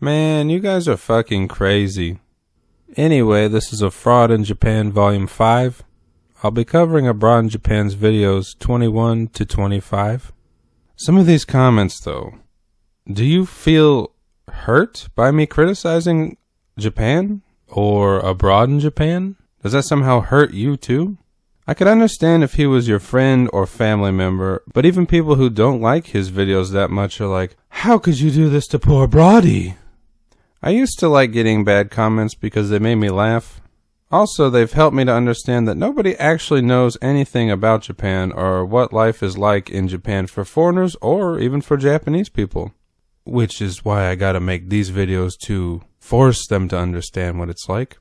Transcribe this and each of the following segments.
Man, you guys are fucking crazy. Anyway, this is A Fraud in Japan Volume 5. I'll be covering Abroad in Japan's videos 21 to 25. Some of these comments, though. Do you feel hurt by me criticizing Japan? Or abroad in Japan? Does that somehow hurt you too? I could understand if he was your friend or family member, but even people who don't like his videos that much are like, how could you do this to poor Brody? I used to like getting bad comments because they made me laugh. Also, they've helped me to understand that nobody actually knows anything about Japan or what life is like in Japan for foreigners or even for Japanese people. Which is why I gotta make these videos to force them to understand what it's like.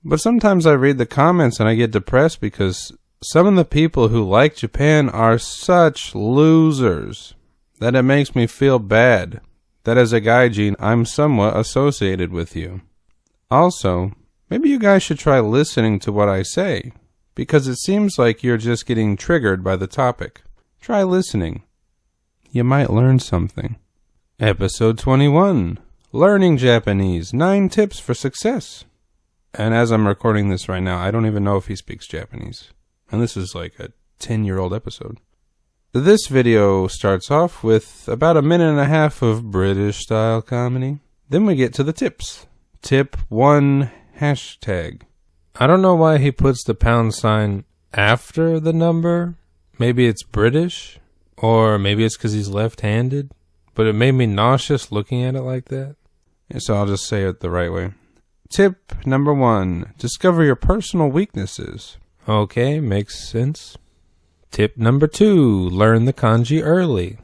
But sometimes I read the comments and I get depressed because some of the people who like Japan are such losers that it makes me feel bad that as a gaijin, I'm somewhat associated with you. Also, maybe you guys should try listening to what I say, because it seems like you're just getting triggered by the topic. Try listening. You might learn something. Episode 21, Learning Japanese, 9 Tips for Success. And as I'm recording this right now, I don't even know if he speaks Japanese. And this is like a 10-year-old episode. This video starts off with about a minute and a half of British-style comedy. Then we get to the tips. Tip 1, hashtag. I don't know why he puts the pound sign after the number. Maybe it's British, or maybe it's because he's left-handed. But it made me nauseous looking at it like that. So I'll just say it the right way. Tip number 1, discover your personal weaknesses. Okay, makes sense. Tip number 2, learn the kanji early.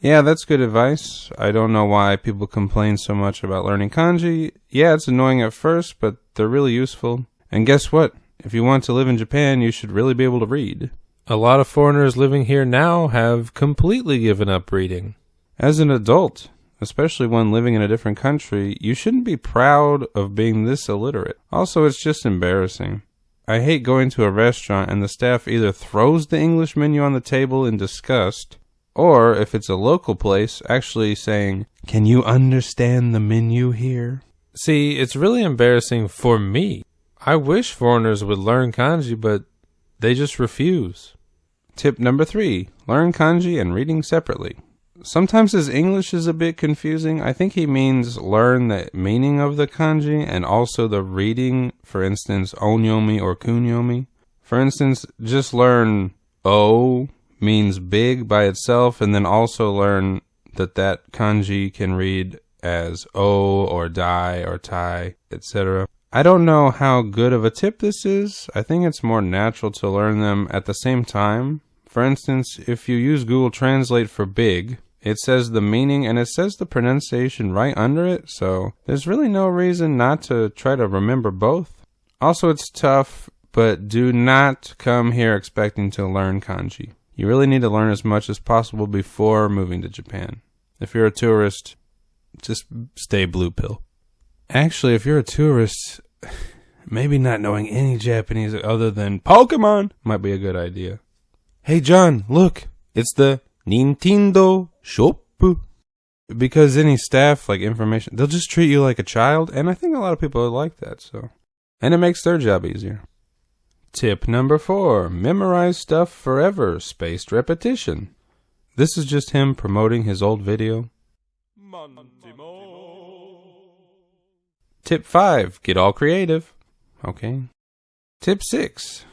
Yeah, that's good advice. I don't know why people complain so much about learning kanji. Yeah, it's annoying at first, but they're really useful. And guess what? If you want to live in Japan, you should really be able to read. A lot of foreigners living here now have completely given up reading. As an adult, especially when living in a different country, you shouldn't be proud of being this illiterate. Also, it's just embarrassing. I hate going to a restaurant and the staff either throws the English menu on the table in disgust, or if it's a local place, actually saying, "Can you understand the menu here?" See, it's really embarrassing for me. I wish foreigners would learn kanji, but they just refuse. Tip number 3, learn kanji and reading separately. Sometimes his English is a bit confusing. I think he means learn the meaning of the kanji and also the reading, for instance, onyomi or kunyomi. For instance, just learn O means big by itself and then also learn that that kanji can read as O or dai or tai, etc. I don't know how good of a tip this is. I think it's more natural to learn them at the same time. For instance, if you use Google Translate for big, it says the meaning and it says the pronunciation right under it, so there's really no reason not to try to remember both. Also, it's tough, but do not come here expecting to learn kanji. You really need to learn as much as possible before moving to Japan. If you're a tourist, just stay blue pill. Actually, if you're a tourist, maybe not knowing any Japanese other than Pokemon might be a good idea. Hey John, look, it's the Nintendo Shop. Because any staff, like information, they'll just treat you like a child, and I think a lot of people like that, so. And it makes their job easier. Tip number 4, memorize stuff forever, spaced repetition. This is just him promoting his old video. Tip 5, get all creative. Okay. Tip 6,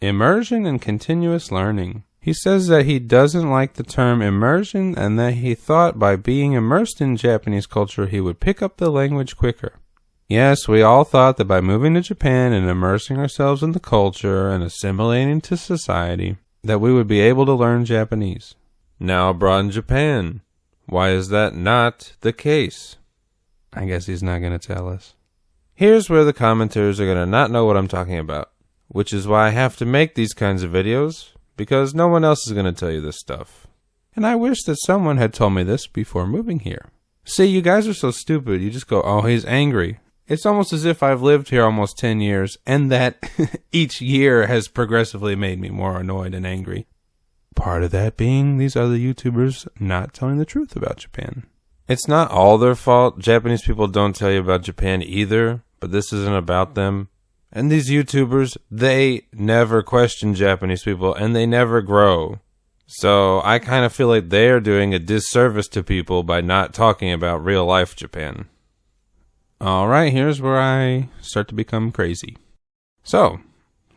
immersion and continuous learning. He says that he doesn't like the term immersion and that he thought by being immersed in Japanese culture he would pick up the language quicker. Yes, we all thought that by moving to Japan and immersing ourselves in the culture and assimilating to society, that we would be able to learn Japanese. Now abroad in Japan, why is that not the case? I guess he's not going to tell us. Here's where the commenters are going to not know what I'm talking about, which is why I have to make these kinds of videos, because no one else is going to tell you this stuff. And I wish that someone had told me this before moving here. See, you guys are so stupid, you just go, oh, he's angry. It's almost as if I've lived here almost 10 years, and that each year has progressively made me more annoyed and angry. Part of that being these other YouTubers not telling the truth about Japan. It's not all their fault. Japanese people don't tell you about Japan either, but this isn't about them. And these YouTubers, they never question Japanese people, and they never grow. So I kind of feel like they're doing a disservice to people by not talking about real life Japan. Alright, here's where I start to become crazy. So,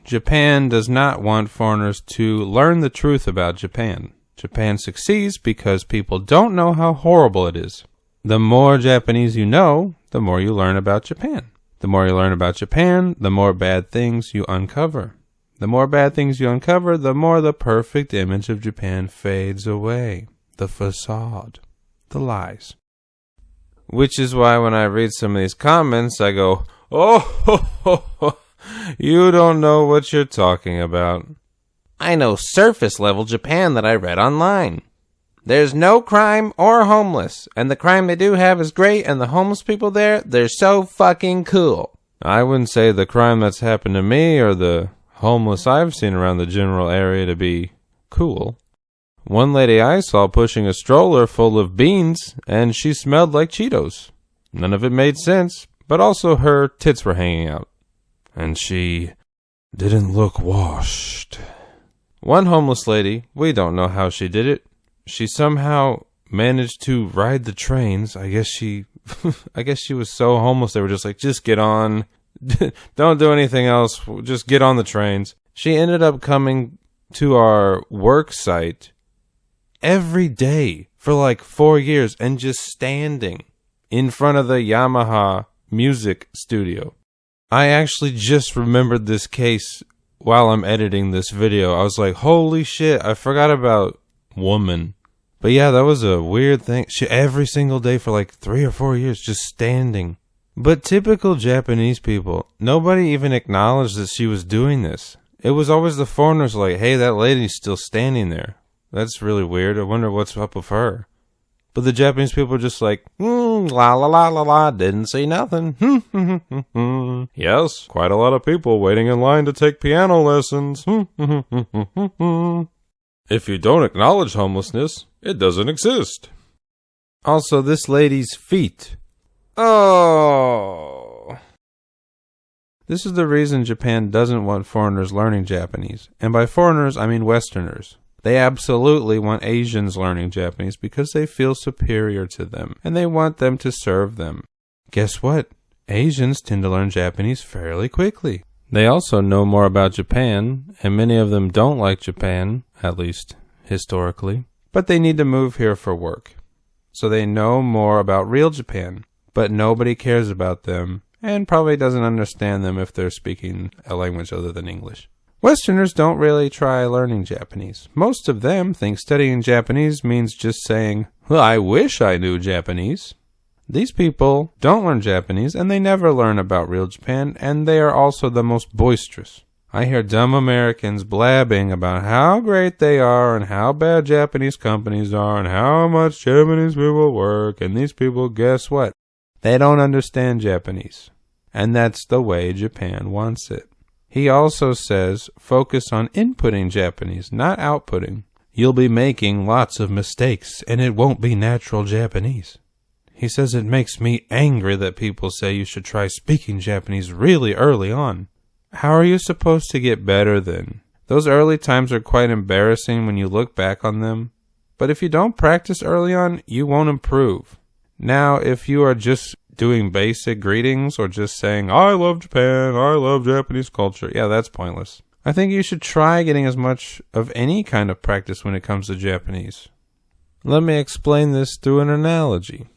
Japan does not want foreigners to learn the truth about Japan. Japan succeeds because people don't know how horrible it is. The more Japanese you know, the more you learn about Japan. The more you learn about Japan, the more bad things you uncover. The more bad things you uncover, the more the perfect image of Japan fades away. The facade. The lies. Which is why when I read some of these comments, I go, oh, you don't know what you're talking about. I know surface level Japan that I read online. There's no crime or homeless, and the crime they do have is great, and the homeless people there, they're so fucking cool. I wouldn't say the crime that's happened to me or the homeless I've seen around the general area to be cool. One lady I saw pushing a stroller full of beans, and she smelled like Cheetos. None of it made sense, but also her tits were hanging out. And she didn't look washed. One homeless lady, we don't know how she did it. She somehow managed to ride the trains. I guess she was so homeless they were just like, just get on. Don't do anything else. Just get on the trains. She ended up coming to our work site every day for like 4 years and just standing in front of the Yamaha music studio. I actually just remembered this case while I'm editing this video. I was like, holy shit, I forgot about woman. But yeah, that was a weird thing. She every single day for like 3 or 4 years just standing. But typical Japanese people, nobody even acknowledged that she was doing this. It was always the foreigners like, hey, that lady's still standing there. That's really weird. I wonder what's up with her. But the Japanese people are just like, la la la la la, didn't see nothing. Yes, quite a lot of people waiting in line to take piano lessons. If you don't acknowledge homelessness, it doesn't exist. Also, this lady's feet. Oh. This is the reason Japan doesn't want foreigners learning Japanese. And by foreigners, I mean Westerners. They absolutely want Asians learning Japanese because they feel superior to them, and they want them to serve them. Guess what? Asians tend to learn Japanese fairly quickly. They also know more about Japan, and many of them don't like Japan, at least historically, but they need to move here for work. So they know more about real Japan, but nobody cares about them, and probably doesn't understand them if they're speaking a language other than English. Westerners don't really try learning Japanese. Most of them think studying Japanese means just saying, well, I wish I knew Japanese. These people don't learn Japanese, and they never learn about real Japan, and they are also the most boisterous. I hear dumb Americans blabbing about how great they are and how bad Japanese companies are and how much Japanese people work, and these people, guess what? They don't understand Japanese. And that's the way Japan wants it. He also says, focus on inputting Japanese, not outputting. You'll be making lots of mistakes, and it won't be natural Japanese. He says it makes me angry that people say you should try speaking Japanese really early on. How are you supposed to get better then? Those early times are quite embarrassing when you look back on them. But if you don't practice early on, you won't improve. Now, if you are just doing basic greetings or just saying, I love Japan, I love Japanese culture, yeah, that's pointless. I think you should try getting as much of any kind of practice when it comes to Japanese. Let me explain this through an analogy.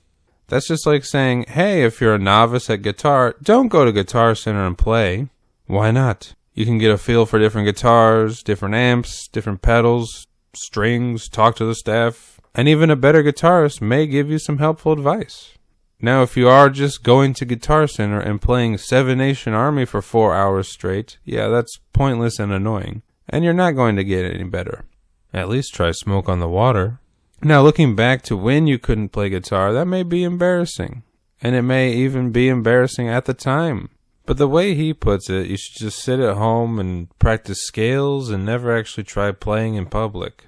That's just like saying, hey, if you're a novice at guitar, don't go to Guitar Center and play. Why not? You can get a feel for different guitars, different amps, different pedals, strings, talk to the staff, and even a better guitarist may give you some helpful advice. Now, if you are just going to Guitar Center and playing Seven Nation Army for 4 hours straight, yeah, that's pointless and annoying, and you're not going to get any better. At least try Smoke on the Water. Now, looking back to when you couldn't play guitar, that may be embarrassing, and it may even be embarrassing at the time. But the way he puts it, you should just sit at home and practice scales and never actually try playing in public.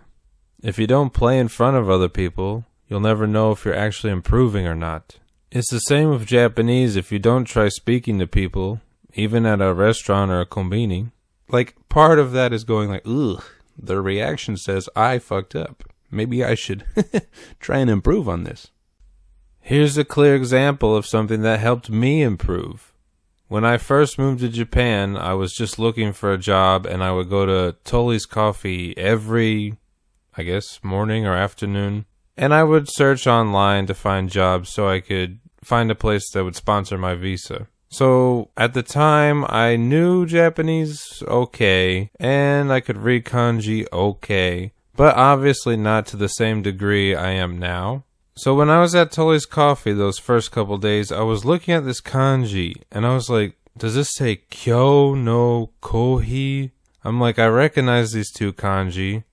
If you don't play in front of other people, You'll never know if you're actually improving or not. It's the same with Japanese. If you don't try speaking to people, even at a restaurant or a konbini, like, part of that is going like, ugh, the reaction says I fucked up. Maybe I should try and improve on this. Here's a clear example of something that helped me improve. When I first moved to Japan, I was just looking for a job, and I would go to Tully's Coffee every, I guess, morning or afternoon. And I would search online to find jobs so I could find a place that would sponsor my visa. So at the time, I knew Japanese okay, and I could read kanji okay, but obviously not to the same degree I am now. So when I was at Tully's Coffee those first couple days, I was looking at this kanji, and I was like, does this say kyo no kohi? I'm like, I recognize these two kanji.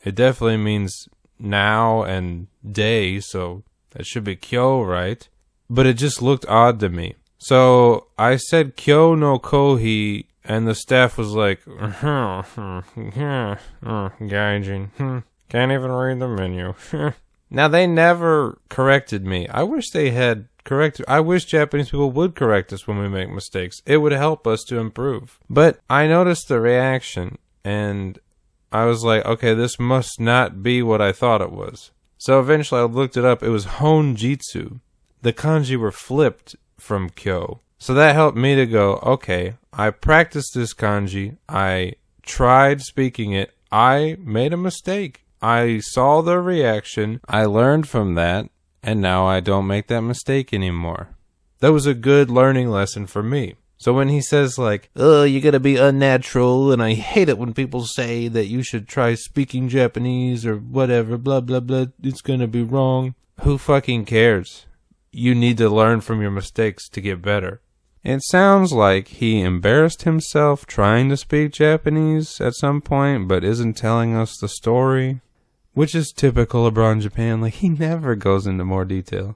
It definitely means now and day, so that should be kyo, right? But it just looked odd to me. So I said kyo no kohi, and the staff was like, gaijin, can't even read the menu. Now, they never corrected me. I wish they had corrected. I wish Japanese people would correct us when we make mistakes. It would help us to improve. But I noticed the reaction, and I was like, okay, this must not be what I thought it was. So eventually I looked it up. It was honjitsu. The kanji were flipped from kyo. So that helped me to go, okay, I practiced this kanji. I tried speaking it. I made a mistake. I saw the reaction, I learned from that, and now I don't make that mistake anymore. That was a good learning lesson for me. So when he says like, oh, you gotta be unnatural, and I hate it when people say that you should try speaking Japanese or whatever, blah, blah, blah, it's gonna be wrong. Who fucking cares? You need to learn from your mistakes to get better. It sounds like he embarrassed himself trying to speak Japanese at some point, but isn't telling us the story. Which is typical LeBron Japan, like he never goes into more detail.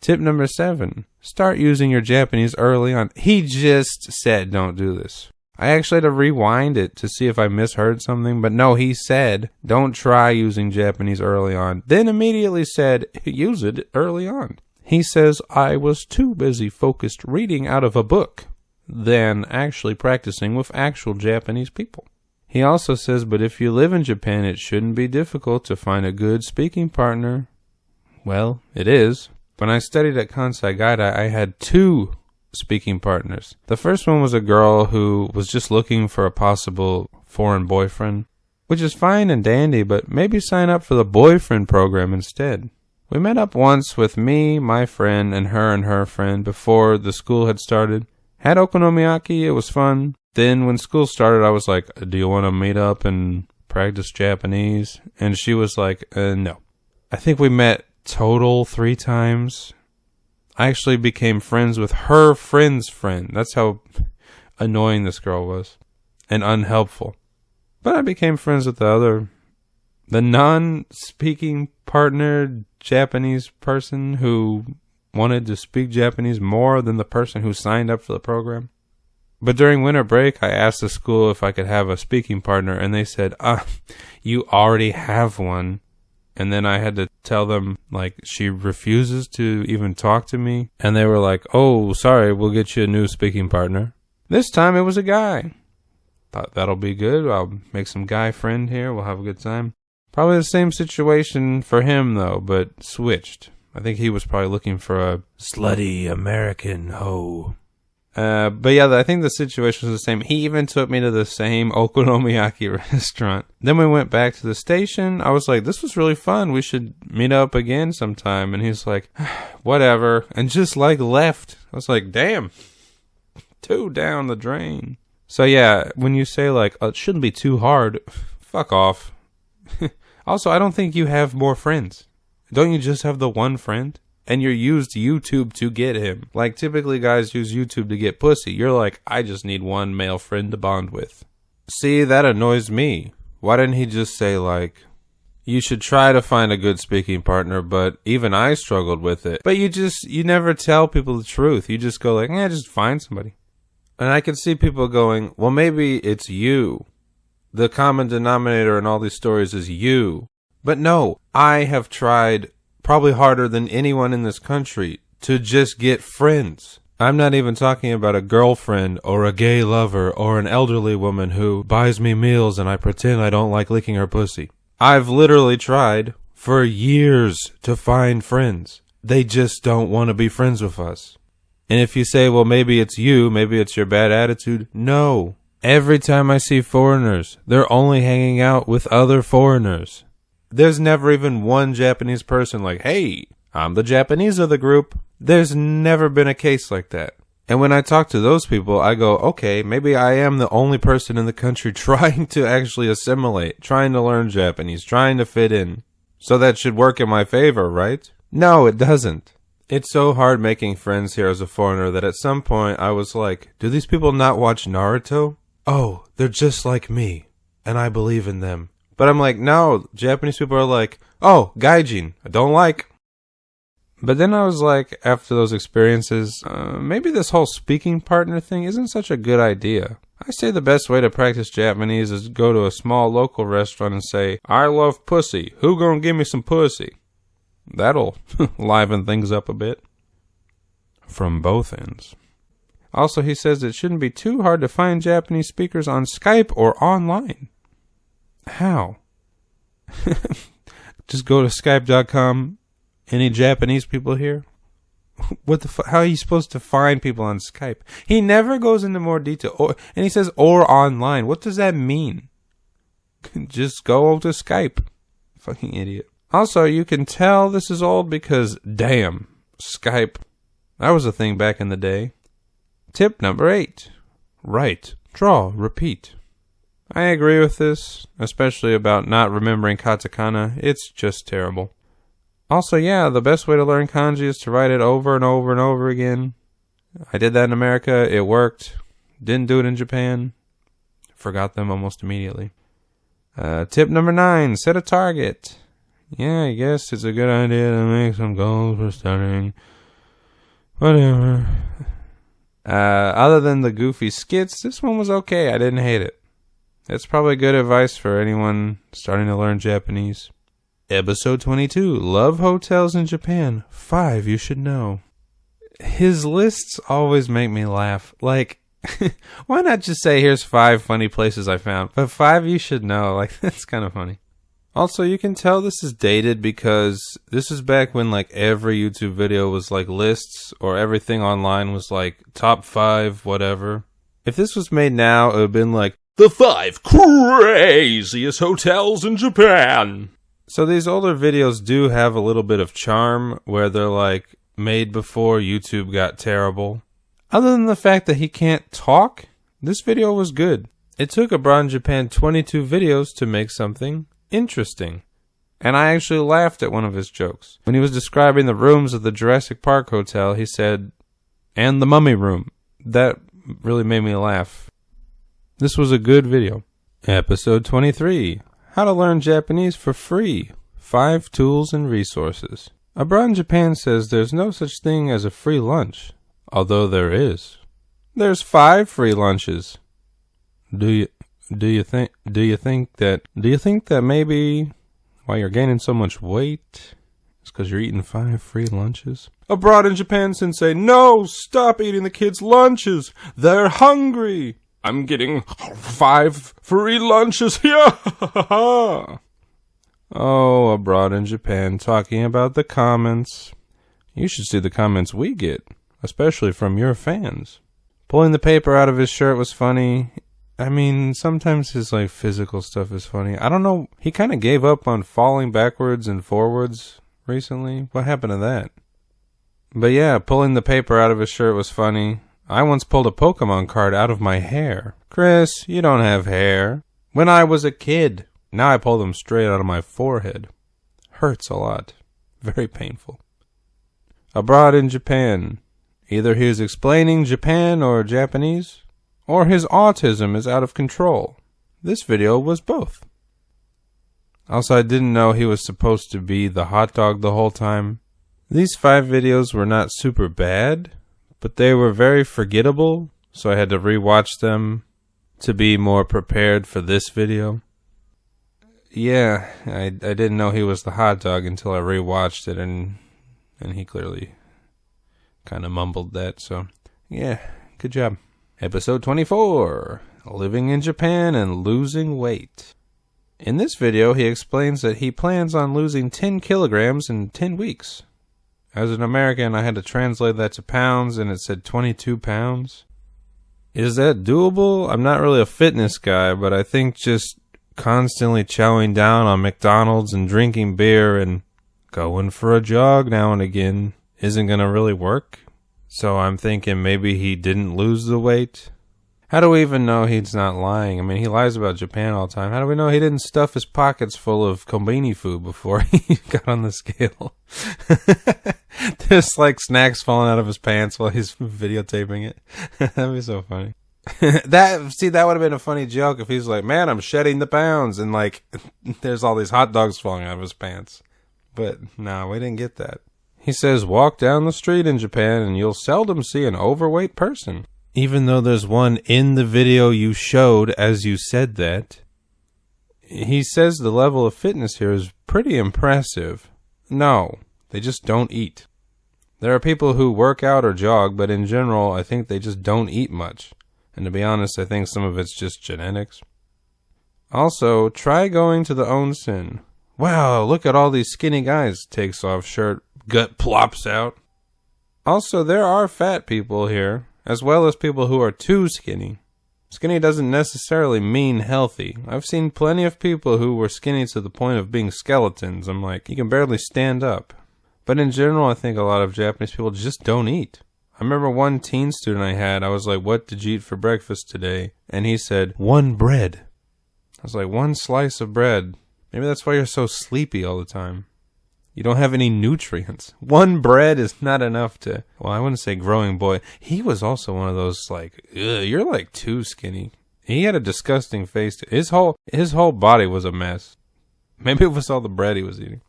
Tip number 7, start using your Japanese early on. He just said don't do this. I actually had to rewind it to see if I misheard something, but no, he said don't try using Japanese early on. Then immediately said use it early on. He says I was too busy focused reading out of a book than actually practicing with actual Japanese people. He also says, but if you live in Japan, it shouldn't be difficult to find a good speaking partner. Well, it is. When I studied at Kansai Gaida, I had 2 speaking partners. The first one was a girl who was just looking for a possible foreign boyfriend, which is fine and dandy, but maybe sign up for the boyfriend program instead. We met up once with me, my friend, and her friend before the school had started. Had okonomiyaki, it was fun. Then when school started, I was like, do you want to meet up and practice Japanese? And she was like, no. I think we met total 3 times. I actually became friends with her friend's friend. That's how annoying this girl was. And unhelpful. But I became friends with the non-speaking partner Japanese person who wanted to speak Japanese more than the person who signed up for the program. But during winter break, I asked the school if I could have a speaking partner, and they said, you already have one. And then I had to tell them, like, she refuses to even talk to me. And they were like, oh, sorry, we'll get you a new speaking partner. This time it was a guy. Thought that'll be good. I'll make some guy friend here. We'll have a good time. Probably the same situation for him, though, but switched. I think he was probably looking for a slutty American hoe. But yeah, I think the situation was the same. He even took me to the same okonomiyaki restaurant. Then we went back to the station. I was like, this was really fun. We should meet up again sometime. And he's like, whatever. And just like left. I was like, damn. 2 down the drain. So yeah, when you say like, it shouldn't be too hard, fuck off. Also, I don't think you have more friends. Don't you just have the one friend? And you used YouTube to get him. Like, typically guys use YouTube to get pussy. You're like, I just need one male friend to bond with. See, that annoys me. Why didn't he just say, like, you should try to find a good speaking partner, but even I struggled with it. But you never tell people the truth. You just go like, just find somebody. And I can see people going, well, maybe it's you. The common denominator in all these stories is you. But no, I have tried probably harder than anyone in this country, to just get friends. I'm not even talking about a girlfriend or a gay lover or an elderly woman who buys me meals and I pretend I don't like licking her pussy. I've literally tried for years to find friends. They just don't want to be friends with us. And if you say, well, maybe it's you, maybe it's your bad attitude. No. Every time I see foreigners, they're only hanging out with other foreigners. There's never even one Japanese person like, hey, I'm the Japanese of the group. There's never been a case like that. And when I talk to those people, I go, okay, maybe I am the only person in the country trying to actually assimilate, trying to learn Japanese, trying to fit in. So that should work in my favor, right? No, it doesn't. It's so hard making friends here as a foreigner that at some point I was like, do these people not watch Naruto? Oh, they're just like me, and I believe in them. But I'm like, no, Japanese people are like, oh, gaijin, I don't like. But then I was like, after those experiences, maybe this whole speaking partner thing isn't such a good idea. I say the best way to practice Japanese is go to a small local restaurant and say, I love pussy. Who gonna give me some pussy? That'll liven things up a bit. From both ends. Also, he says it shouldn't be too hard to find Japanese speakers on Skype or online. How? Just go to Skype.com. Any Japanese people here? What the how are you supposed to find people on Skype? He never goes into more detail. And he says, or online. What does that mean? Just go to Skype. Fucking idiot. Also, you can tell this is old because, damn, Skype. That was a thing back in the day. Tip number 8. Write, draw, repeat. I agree with this, especially about not remembering katakana. It's just terrible. Also, yeah, the best way to learn kanji is to write it over and over and over again. I did that in America. It worked. Didn't do it in Japan. Forgot them almost immediately. Tip number 9. Set a target. Yeah, I guess it's a good idea to make some goals for studying. Whatever. Other than the goofy skits, this one was okay. I didn't hate it. It's probably good advice for anyone starting to learn Japanese. Episode 22, Love Hotels in Japan, 5 you should know. His lists always make me laugh. Like, why not just say, here's 5 funny places I found, but 5 you should know. Like, that's kind of funny. Also, you can tell this is dated because this is back when, like, every YouTube video was, like, lists, or everything online was, like, top 5, whatever. If this was made now, it would have been, like, the 5 craziest hotels in Japan. So these older videos do have a little bit of charm where they're like made before YouTube got terrible. Other than the fact that he can't talk, this video was good. It took Abroad in Japan 22 videos to make something interesting. And I actually laughed at one of his jokes. When he was describing the rooms of the Jurassic Park Hotel, he said, and the mummy room. That really made me laugh. This was a good video. Episode 23. How to learn Japanese for free. 5 tools and resources. Abroad in Japan says there's no such thing as a free lunch, although there is. There's 5 free lunches. Do you think that maybe why you're gaining so much weight is because you're eating 5 free lunches? Abroad in Japan sensei, no, stop eating the kids' lunches. They're hungry. I'm getting 5 free lunches here. Oh, Abroad in Japan talking about the comments. You should see the comments we get, especially from your fans. Pulling the paper out of his shirt was funny. I mean, sometimes his like physical stuff is funny. I don't know. He kind of gave up on falling backwards and forwards recently. What happened to that? But yeah, pulling the paper out of his shirt was funny. I once pulled a Pokemon card out of my hair. Chris, you don't have hair. When I was a kid. Now I pull them straight out of my forehead. Hurts a lot. Very painful. Abroad in Japan. Either he is explaining Japan or Japanese, or his autism is out of control. This video was both. Also, I didn't know he was supposed to be the hot dog the whole time. These 5 videos were not super bad, but they were very forgettable, so I had to rewatch them to be more prepared for this video. yeah, I didn't know he was the hot dog until I rewatched it, and he clearly kind of mumbled that. So, yeah, good job. Episode 24, Living in Japan and Losing Weight. In this video, he explains that he plans on losing 10 kilograms in 10 weeks. As an American, I had to translate that to pounds, and it said 22 pounds. Is that doable? I'm not really a fitness guy, but I think just constantly chowing down on McDonald's and drinking beer and going for a jog now and again isn't going to really work. So I'm thinking maybe he didn't lose the weight. How do we even know he's not lying? I mean, he lies about Japan all the time. How do we know he didn't stuff his pockets full of kombini food before he got on the scale? There's like snacks falling out of his pants while he's videotaping it. That'd be so funny. That would have been a funny joke if he's like, man, I'm shedding the pounds, and like there's all these hot dogs falling out of his pants. But no, we didn't get that. He says, walk down the street in Japan and you'll seldom see an overweight person. Even though there's one in the video you showed as you said that. He says the level of fitness here is pretty impressive. No, they just don't eat. There are people who work out or jog, but in general, I think they just don't eat much. And to be honest, I think some of it's just genetics. Also, try going to the onsen. Wow, look at all these skinny guys. Takes off shirt, gut plops out. Also, there are fat people here, as well as people who are too skinny. Skinny doesn't necessarily mean healthy. I've seen plenty of people who were skinny to the point of being skeletons. I'm like, you can barely stand up. But in general, I think a lot of Japanese people just don't eat. I remember one teen student I had, I was like, what did you eat for breakfast today? And he said, 1 bread. I was like, 1 slice of bread. Maybe that's why you're so sleepy all the time. You don't have any nutrients. 1 bread is not enough to... Well, I wouldn't say growing boy. He was also one of those like, you're like too skinny. He had a disgusting face. His whole body was a mess. Maybe it was all the bread he was eating.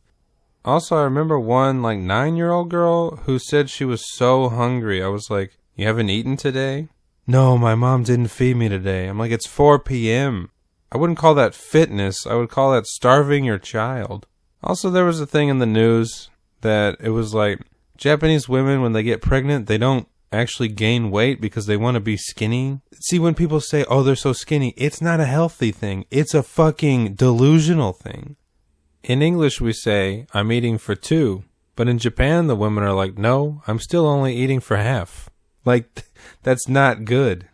Also, I remember one like 9-year-old girl who said she was so hungry. I was like, you haven't eaten today? No, my mom didn't feed me today. I'm like, it's 4 p.m. I wouldn't call that fitness. I would call that starving your child. Also, there was a thing in the news that it was like Japanese women, when they get pregnant, they don't actually gain weight because they want to be skinny. See, when people say, oh, they're so skinny, it's not a healthy thing. It's a fucking delusional thing. In English, we say, I'm eating for 2. But in Japan, the women are like, no, I'm still only eating for half. Like, that's not good.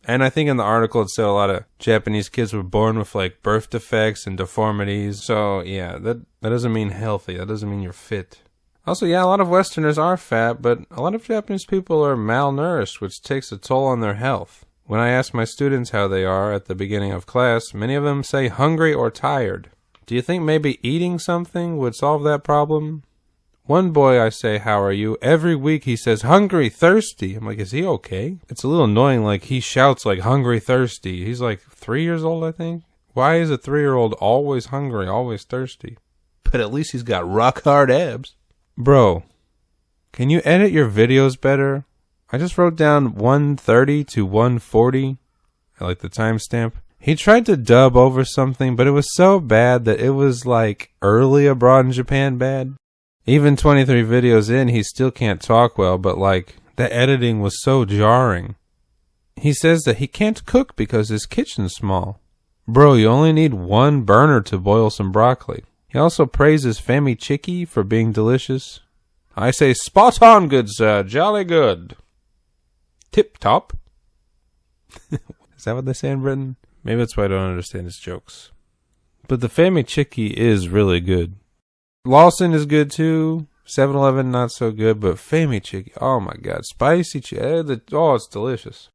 And I think in the article it said a lot of Japanese kids were born with like birth defects and deformities. So yeah, that doesn't mean healthy. That doesn't mean you're fit. Also, yeah, a lot of Westerners are fat, but a lot of Japanese people are malnourished, which takes a toll on their health. When I ask my students how they are at the beginning of class, many of them say hungry or tired. Do you think maybe eating something would solve that problem? One boy, I say, how are you? Every week he says, hungry, thirsty. I'm like, is he okay? It's a little annoying, like he shouts like, hungry, thirsty. He's like 3 years old, I think. Why is a 3-year-old always hungry, always thirsty? But at least he's got rock hard abs. Bro, can you edit your videos better? I just wrote down 130 to 140. I like the timestamp. He tried to dub over something, but it was so bad that it was like early Abroad in Japan bad. Even 23 videos in, he still can't talk well, but like, the editing was so jarring. He says that he can't cook because his kitchen's small. Bro, you only need 1 burner to boil some broccoli. He also praises Fami Chiki for being delicious. I say, spot on, good sir, jolly good. Tip top. Is that what they say in Britain? Maybe that's why I don't understand his jokes. But the Fami Chiki is really good. Lawson is good too. 7-Eleven not so good, but Fami Chiki, oh my god, spicy chicken. Oh, it's delicious.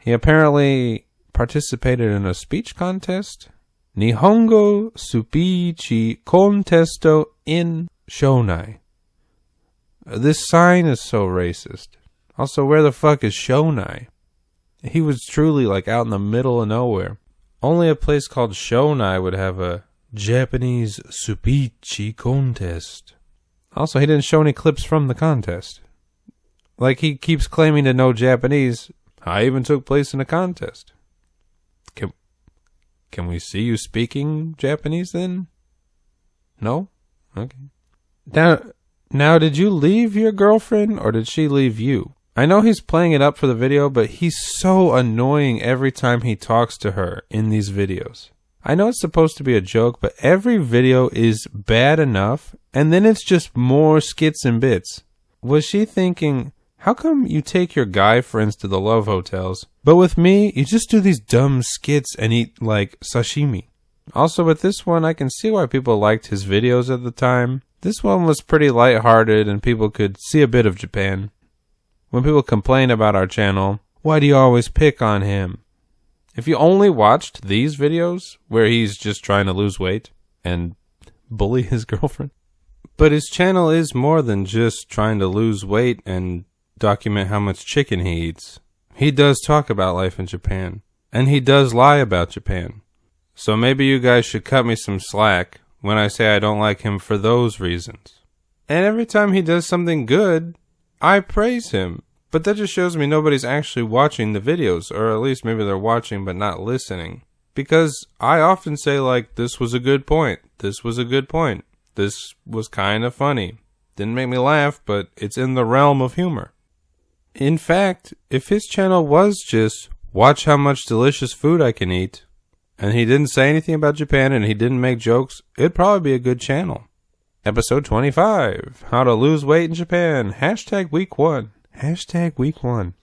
He apparently participated in a speech contest. Nihongo Supichi Contesto in Shonai. This sign is so racist. Also, where the fuck is Shonai? He was truly like out in the middle of nowhere. Only a place called Shonai would have a Japanese Supichi contest. Also, he didn't show any clips from the contest. Like, he keeps claiming to know Japanese. I even took place in a contest. Can Can we see you speaking Japanese then? No? Okay. Now, did you leave your girlfriend or did she leave you? I know he's playing it up for the video, but he's so annoying every time he talks to her in these videos. I know it's supposed to be a joke, but every video is bad enough, and then it's just more skits and bits. Was she thinking, how come you take your guy friends to the love hotels, but with me, you just do these dumb skits and eat, like, sashimi? Also, with this one, I can see why people liked his videos at the time. This one was pretty lighthearted, and people could see a bit of Japan. When people complain about our channel, why do you always pick on him? If you only watched these videos, where he's just trying to lose weight and bully his girlfriend. But his channel is more than just trying to lose weight and document how much chicken he eats. He does talk about life in Japan, and he does lie about Japan. So maybe you guys should cut me some slack when I say I don't like him for those reasons. And every time he does something good, I praise him. But that just shows me nobody's actually watching the videos, or at least maybe they're watching but not listening. Because I often say, like, this was a good point, this was a good point, this was kind of funny. Didn't make me laugh, but it's in the realm of humor. In fact, if his channel was just, watch how much delicious food I can eat, and he didn't say anything about Japan and he didn't make jokes, it'd probably be a good channel. Episode 25, How to Lose Weight in Japan, #week 1. #week 1.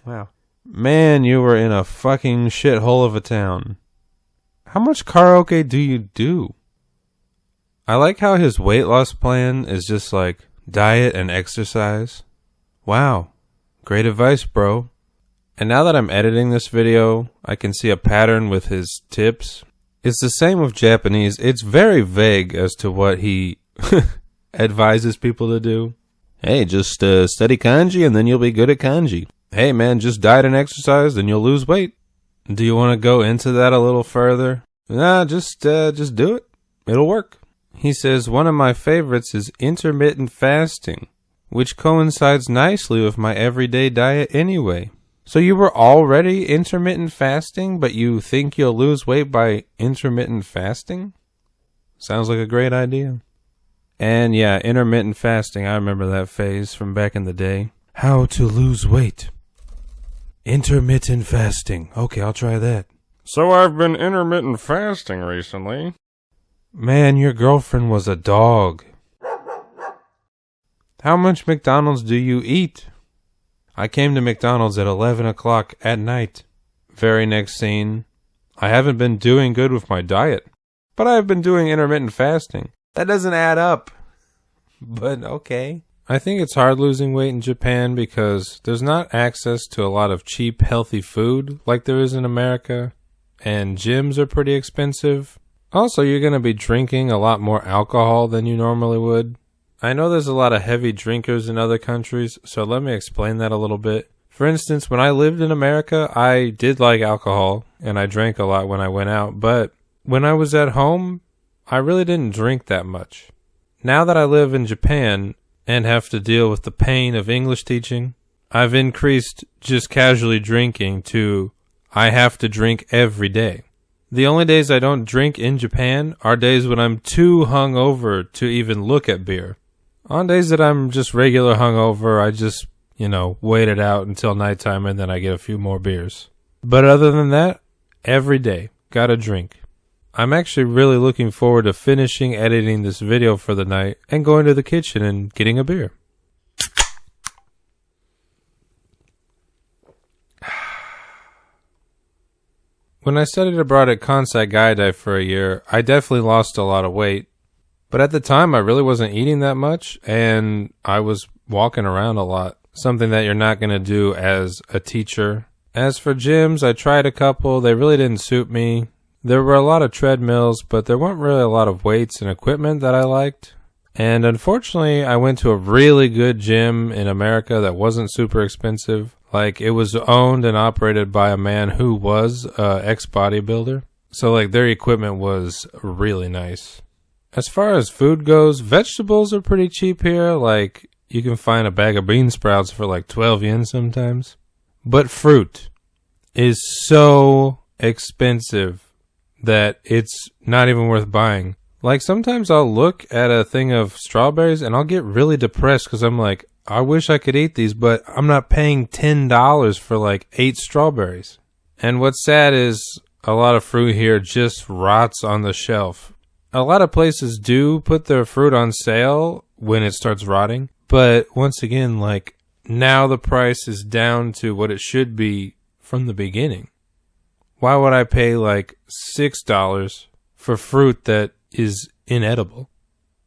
Wow. Man, you were in a fucking shithole of a town. How much karaoke do you do? I like how his weight loss plan is just like diet and exercise. Wow. Great advice, bro. And now that I'm editing this video, I can see a pattern with his tips. It's the same with Japanese. It's very vague as to what he advises people to do. Hey, just study kanji and then you'll be good at kanji. Hey man, just diet and exercise and you'll lose weight. Do you want to go into that a little further? Nah, just do it. It'll work. He says one of my favorites is intermittent fasting, which coincides nicely with my everyday diet anyway. So you were already intermittent fasting, but you think you'll lose weight by intermittent fasting? Sounds like a great idea. And yeah, intermittent fasting, I remember that phase from back in the day. How to lose weight. Intermittent fasting. Okay, I'll try that. So I've been intermittent fasting recently. Man, your girlfriend was a dog. How much McDonald's do you eat? I came to McDonald's at 11 o'clock at night. Very next scene. I haven't been doing good with my diet, but I've been doing intermittent fasting. That doesn't add up. But okay. I think it's hard losing weight in Japan because there's not access to a lot of cheap, healthy food like there is in America. And gyms are pretty expensive. Also, you're going to be drinking a lot more alcohol than you normally would. I know there's a lot of heavy drinkers in other countries, so let me explain that a little bit. For instance, when I lived in America, I did like alcohol, and I drank a lot when I went out. But when I was at home, I really didn't drink that much. Now that I live in Japan and have to deal with the pain of English teaching, I've increased just casually drinking to I have to drink every day. The only days I don't drink in Japan are days when I'm too hungover to even look at beer. On days that I'm just regular hungover, I just, wait it out until nighttime and then I get a few more beers. But other than that, every day, gotta drink. I'm actually really looking forward to finishing editing this video for the night and going to the kitchen and getting a beer. When I studied abroad at Kansai Gaidai for a year, I definitely lost a lot of weight. But at the time, I really wasn't eating that much, and I was walking around a lot, something that you're not going to do as a teacher. As for gyms, I tried a couple. They really didn't suit me. There were a lot of treadmills, but there weren't really a lot of weights and equipment that I liked. And unfortunately, I went to a really good gym in America that wasn't super expensive. Like, it was owned and operated by a man who was an ex-bodybuilder. So, their equipment was really nice. As far as food goes, vegetables are pretty cheap here. You can find a bag of bean sprouts for 12 yen sometimes. But fruit is so expensive that it's not even worth buying. Like, sometimes I'll look at a thing of strawberries and I'll get really depressed because I'm like, I wish I could eat these, but I'm not paying $10 for like 8 strawberries. And what's sad is a lot of fruit here just rots on the shelf. A lot of places do put their fruit on sale when it starts rotting, but once again, like, now the price is down to what it should be from the beginning. Why would I pay like $6 for fruit that is inedible?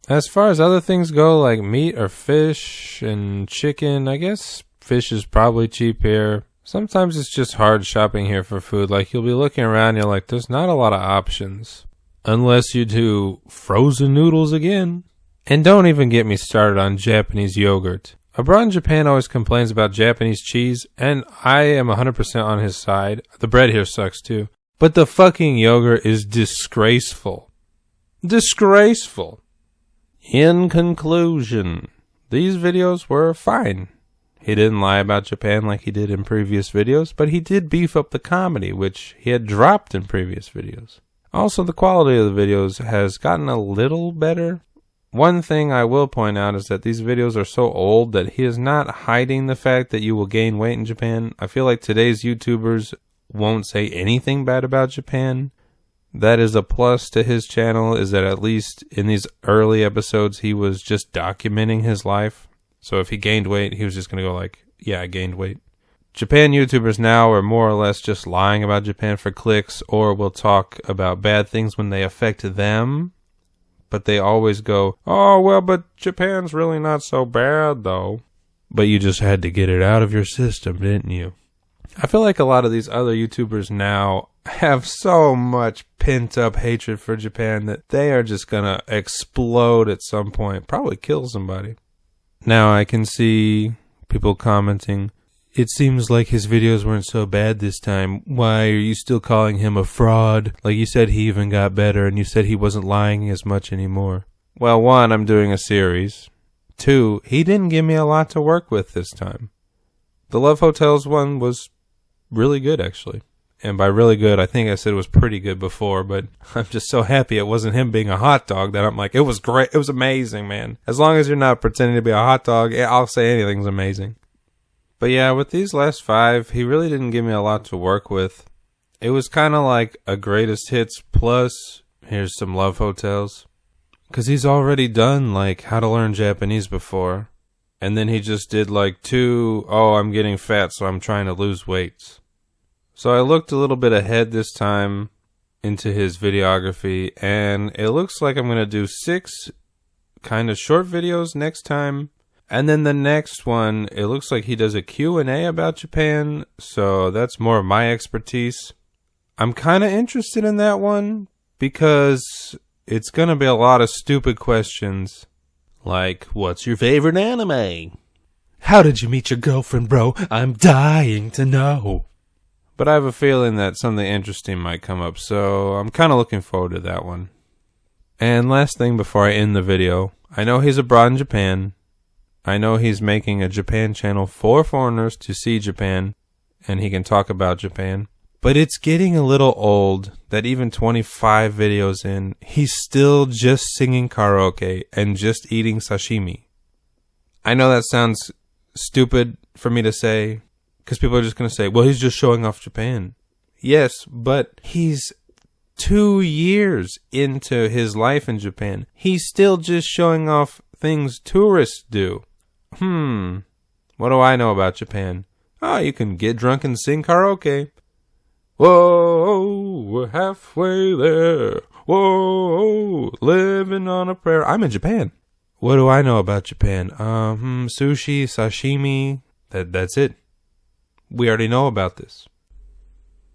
As far as other things go, like meat or fish and chicken, I guess fish is probably cheap here. Sometimes it's just hard shopping here for food. Like, you'll be looking around, you're like, there's not a lot of options. Unless you do frozen noodles again. And don't even get me started on Japanese yogurt. Abroad in Japan always complains about Japanese cheese, and I am 100% on his side. The bread here sucks too. But the fucking yogurt is disgraceful. Disgraceful. In conclusion, these videos were fine. He didn't lie about Japan like he did in previous videos, but he did beef up the comedy, which he had dropped in previous videos. Also, the quality of the videos has gotten a little better. One thing I will point out is that these videos are so old that he is not hiding the fact that you will gain weight in Japan. I feel like today's YouTubers won't say anything bad about Japan. That is a plus to his channel, is that at least in these early episodes he was just documenting his life. So if he gained weight, he was just going to go like, yeah, I gained weight. Japan YouTubers now are more or less just lying about Japan for clicks, or will talk about bad things when they affect them. But they always go, oh, well, but Japan's really not so bad, though. But you just had to get it out of your system, didn't you? I feel like a lot of these other YouTubers now have so much pent-up hatred for Japan that they are just going to explode at some point. Probably kill somebody. Now I can see people commenting, it seems like his videos weren't so bad this time. Why are you still calling him a fraud? Like, you said he even got better, and you said he wasn't lying as much anymore. Well, 1, I'm doing a series. 2, he didn't give me a lot to work with this time. The Love Hotels one was really good, actually. And by really good, I think I said it was pretty good before, but I'm just so happy it wasn't him being a hot dog that I'm like, it was great. It was amazing, man. As long as you're not pretending to be a hot dog, I'll say anything's amazing. But yeah, with these last 5, he really didn't give me a lot to work with. It was kind of like a greatest hits plus here's some Love Hotels. Because he's already done like How to Learn Japanese before. And then he just did like 2, oh, I'm getting fat, so I'm trying to lose weight. So I looked a little bit ahead this time into his videography, and it looks like I'm going to do 6 kind of short videos next time. And then the next one, it looks like he does a Q&A about Japan, so that's more of my expertise. I'm kind of interested in that one because it's going to be a lot of stupid questions. Like, what's your favorite anime? How did you meet your girlfriend, bro? I'm dying to know. But I have a feeling that something interesting might come up, so I'm kind of looking forward to that one. And last thing before I end the video, I know he's abroad in Japan. I know he's making a Japan channel for foreigners to see Japan, and he can talk about Japan. But it's getting a little old that even 25 videos in, he's still just singing karaoke and just eating sashimi. I know that sounds stupid for me to say, because people are just going to say, well, he's just showing off Japan. Yes, but he's 2 years into his life in Japan. He's still just showing off things tourists do. What do I know about Japan? Oh, you can get drunk and sing karaoke. Whoa, we're halfway there. Whoa, living on a prayer. I'm in Japan. What do I know about Japan? Sushi, sashimi. That's it. We already know about this.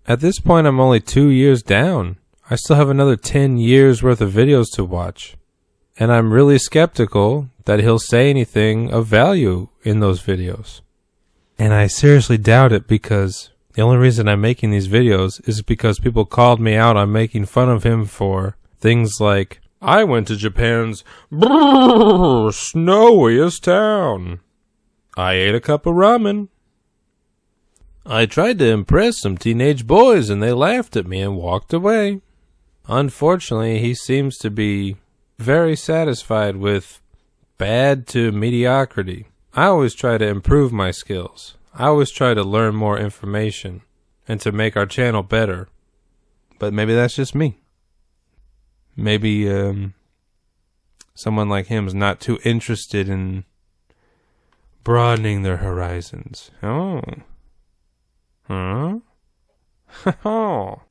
At this point, I'm only 2 years down. I still have another 10 years worth of videos to watch. And I'm really skeptical that he'll say anything of value in those videos. And I seriously doubt it, because the only reason I'm making these videos is because people called me out on making fun of him for things like, I went to Japan's snowiest town. I ate a cup of ramen. I tried to impress some teenage boys and they laughed at me and walked away. Unfortunately, he seems to be very satisfied with bad to mediocrity. I always try to improve my skills. I always try to learn more information and to make our channel better. But maybe that's just me. Maybe someone like him is not too interested in broadening their horizons. Oh. Huh? Oh.